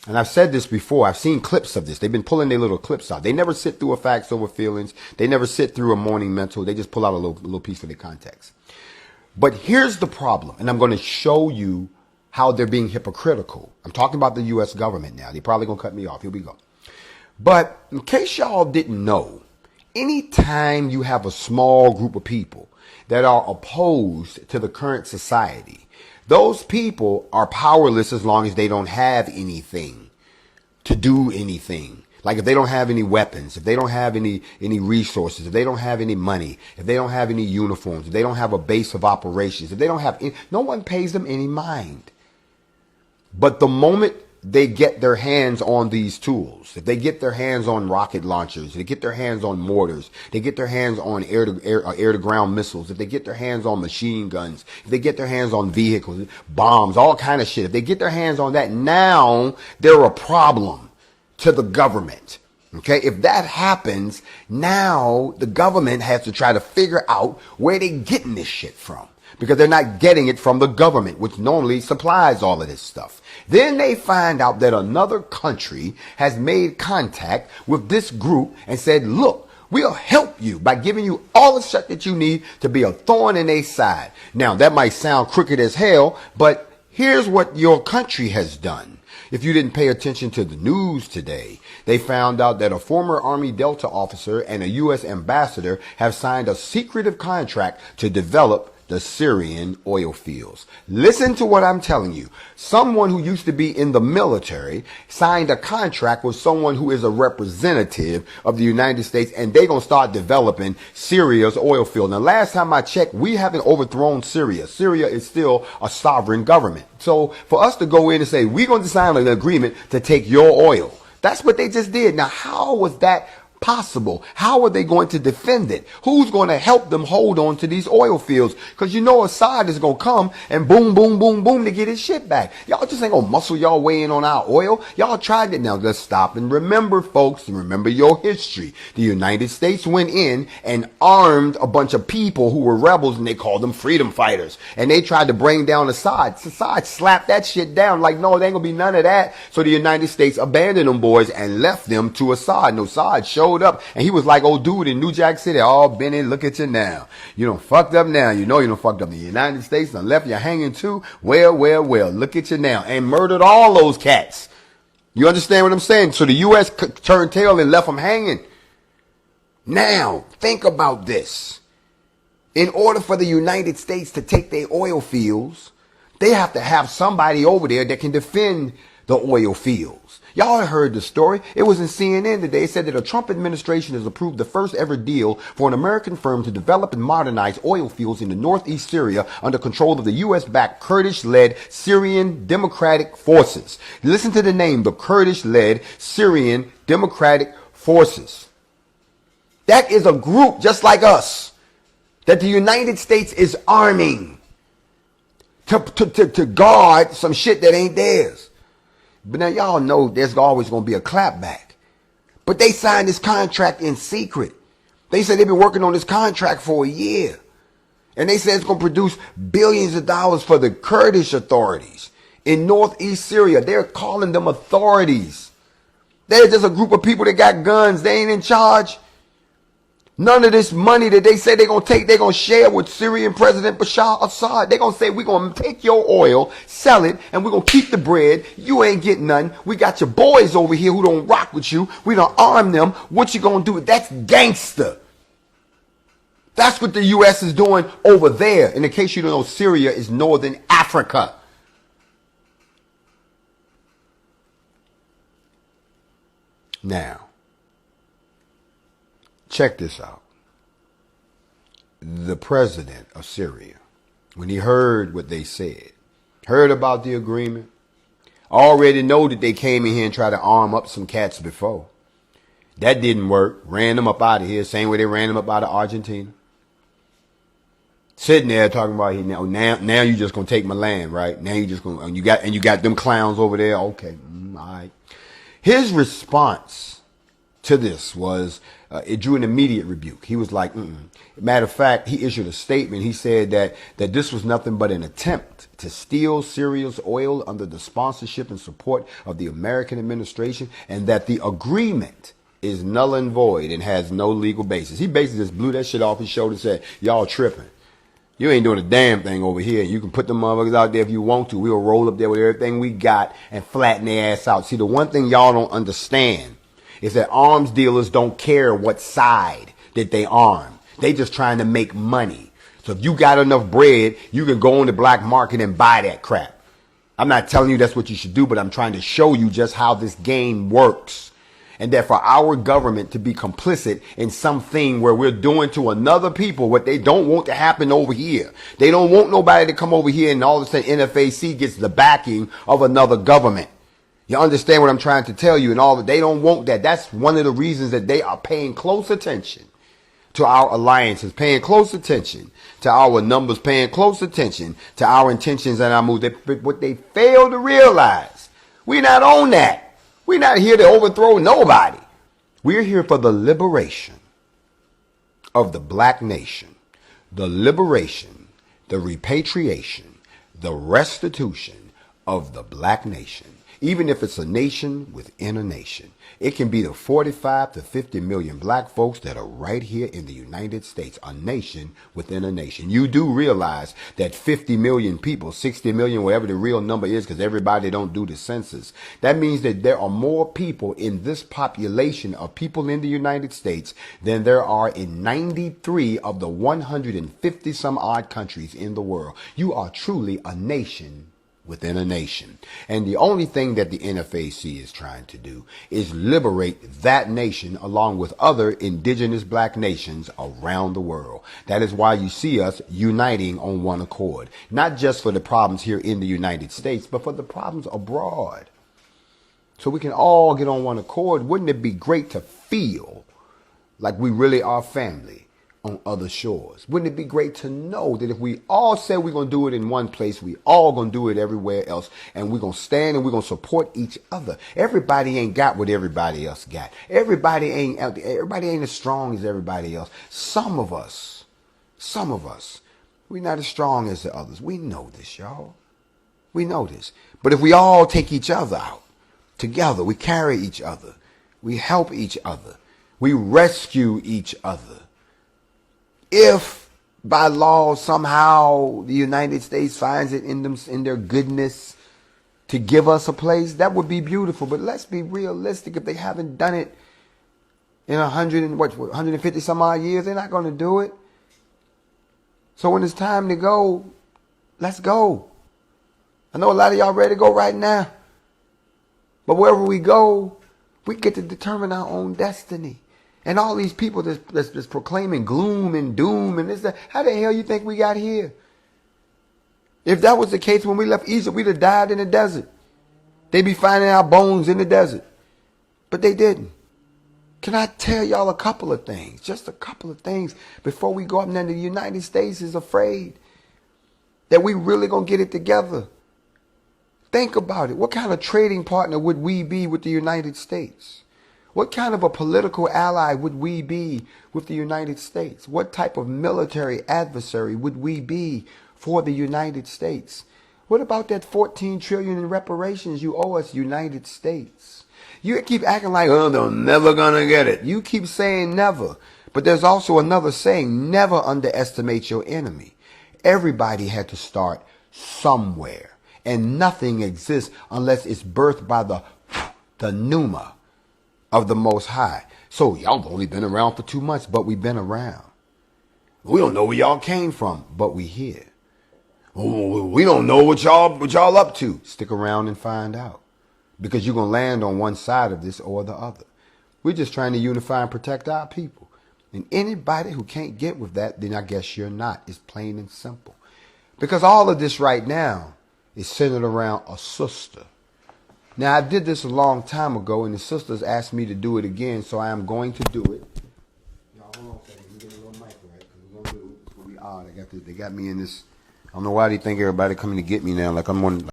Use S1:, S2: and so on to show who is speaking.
S1: And I've said this before. I've seen clips of this. They've been pulling their little clips out. They never sit through a facts over feelings. They never sit through a morning mental. They just pull out a little piece of the context. But here's the problem. And I'm going to show you how they're being hypocritical. I'm talking about the U.S. government now. They're probably going to cut me off. Here we go. But in case y'all didn't know, anytime you have a small group of people that are opposed to the current society, those people are powerless as long as they don't have anything to do anything. Like if they don't have any weapons, if they don't have any resources, if they don't have any money, if they don't have any uniforms, if they don't have a base of operations, if they don't have no one pays them any mind. But the moment they get their hands on these tools, if they get their hands on rocket launchers, they get their hands on mortars, they get their hands on air to ground missiles, if they get their hands on machine guns, if they get their hands on vehicles, bombs, all kind of shit, if they get their hands on that, now they're a problem to the government. Okay, if that happens, now the government has to try to figure out where they're getting this shit from, because they're not getting it from the government, which normally supplies all of this stuff. Then they find out that another country has made contact with this group and said, look, we'll help you by giving you all the shit that you need to be a thorn in their side. Now, that might sound crooked as hell, but here's what your country has done. If you didn't pay attention to the news today, they found out that a former Army Delta officer and a U.S. ambassador have signed a secretive contract to develop the Syrian oil fields. Listen to what I'm telling you. Someone who used to be in the military signed a contract with someone who is a representative of the United States, and they're going to start developing Syria's oil field. Now, last time I checked, we haven't overthrown Syria. Syria is still a sovereign government. So for us to go in and say, we're going to sign an agreement to take your oil, that's what they just did. Now, how was that possible? How are they going to defend it? Who's going to help them hold on to these oil fields? Because you know Assad is going to come and boom, boom, boom, boom to get his shit back. Y'all just ain't going to muscle y'all way in on our oil. Y'all tried it. Now let's stop and remember, folks, and remember your history. The United States went in and armed a bunch of people who were rebels, and they called them freedom fighters. And they tried to bring down Assad. Assad slapped that shit down like, no, there ain't going to be none of that. So the United States abandoned them boys and left them to Assad. And Assad showed up, and he was like old dude in New Jack City. Oh, Benny, look at you now. You done fucked up now. You know you done fucked up. The United States done left you hanging too. Well, look at you now. And murdered all those cats. You understand what I'm saying? So the U.S. turned tail and left them hanging. Now, think about this. In order for the United States to take their oil fields, they have to have somebody over there that can defend the oil fields. Y'all heard the story. It was in CNN today. It said that the Trump administration has approved the first ever deal for an American firm to develop and modernize oil fields in the northeast Syria under control of the U.S.-backed Kurdish-led Syrian Democratic Forces. Listen to the name, the Kurdish-led Syrian Democratic Forces. That is a group just like us that the United States is arming to guard some shit that ain't theirs. But now y'all know there's always going to be a clapback. But they signed this contract in secret. They said they've been working on this contract for a year. And they said it's going to produce billions of dollars for the Kurdish authorities in northeast Syria. They're calling them authorities. They're just a group of people that got guns. They ain't in charge. None of this money that they say they're going to take, they're going to share with Syrian President Bashar Assad. They're going to say, we're going to take your oil, sell it, and we're going to keep the bread. You ain't getting nothing. We got your boys over here who don't rock with you. We don't arm them. What you going to do? That's gangster. That's what the U.S. is doing over there. In the case you don't know, Syria is northern Africa. Now, check this out. The president of Syria, when he heard what they said, heard about the agreement, already know that they came in here and tried to arm up some cats before. That didn't work. Ran them up out of here, same way they ran them up out of Argentina. Sitting there talking about now you just gonna take my land, right? Now you just gonna you got them clowns over there. Okay, all right. His response to this was it drew an immediate rebuke. He was like, mm-mm. Matter of fact, he issued a statement. He said that this was nothing but an attempt to steal Syria's oil under the sponsorship and support of the American administration, and that the agreement is null and void and has no legal basis. He basically just blew that shit off his shoulder and said, y'all tripping. You ain't doing a damn thing over here. You can put the motherfuckers out there if you want to. We'll roll up there with everything we got and flatten their ass out. See, the one thing y'all don't understand is that arms dealers don't care what side that they arm. They just trying to make money. So if you got enough bread, you can go on the black market and buy that crap. I'm not telling you that's what you should do, but I'm trying to show you just how this game works. And that for our government to be complicit in something where we're doing to another people what they don't want to happen over here. They don't want nobody to come over here and all of a sudden NFAC gets the backing of another government. You understand what I'm trying to tell you? And all that, they don't want that. That's one of the reasons that they are paying close attention to our alliances, paying close attention to our numbers, paying close attention to our intentions and our moves. What they fail to realize, we're not on that. We're not here to overthrow nobody. We're here for the liberation of the black nation, the liberation, the repatriation, the restitution of the black nation. Even if it's a nation within a nation. It can be the 45 to 50 million black folks that are right here in the United States, a nation within a nation. You do realize that 50 million people, 60 million, whatever the real number is, because everybody don't do the census. That means that there are more people in this population of people in the United States than there are in 93 of the 150 some odd countries in the world. You are truly a nation within a nation. And the only thing that the NFAC is trying to do is liberate that nation along with other indigenous black nations around the world. That is why you see us uniting on one accord, not just for the problems here in the United States, but for the problems abroad. So we can all get on one accord. Wouldn't it be great to feel like we really are family on other shores? Wouldn't it be great to know that if we all say we're going to do it in one place, we all going to do it everywhere else, and we're going to stand and we're going to support each other. Everybody ain't got what everybody else got. Everybody ain't as strong as everybody else. Some of us, we're not as strong as the others. We know this, y'all. We know this. But if we all take each other out together, we carry each other, we help each other, we rescue each other. If by law somehow the United States finds it in their goodness to give us a place, that would be beautiful. But let's be realistic. If they haven't done it in 150 some odd years, they're not going to do it. So when it's time to go, let's go. I know a lot of y'all ready to go right now. But wherever we go, we get to determine our own destiny. And all these people that's proclaiming gloom and doom and this, that, how the hell you think we got here? If that was the case when we left Egypt, we'd have died in the desert. They'd be finding our bones in the desert. But they didn't. Can I tell y'all a couple of things? Just a couple of things before we go up. Now, the United States is afraid that we really going to get it together. Think about it. What kind of trading partner would we be with the United States? What kind of a political ally would we be with the United States? What type of military adversary would we be for the United States? What about that $14 trillion in reparations you owe us, United States? You keep acting like, oh, they're never gonna get it. You keep saying never. But there's also another saying, never underestimate your enemy. Everybody had to start somewhere. And nothing exists unless it's birthed by the pneuma of the Most High. So y'all only been around for 2 months, but we've been around. We don't know where y'all came from, but we here. We don't know what y'all up to. Stick around and find out. Because you're going to land on one side of this or the other. We're just trying to unify and protect our people. And anybody who can't get with that, then I guess you're not. It's plain and simple. Because all of this right now is centered around a sister. Now, I did this a long time ago, and the sisters asked me to do it again, so I am going to do it. Y'all, hold on a second. Let me get a little mic, right? Because we're going to do it. It's going to be odd. They got me in this. I don't know why they think everybody coming to get me now. Like I'm on.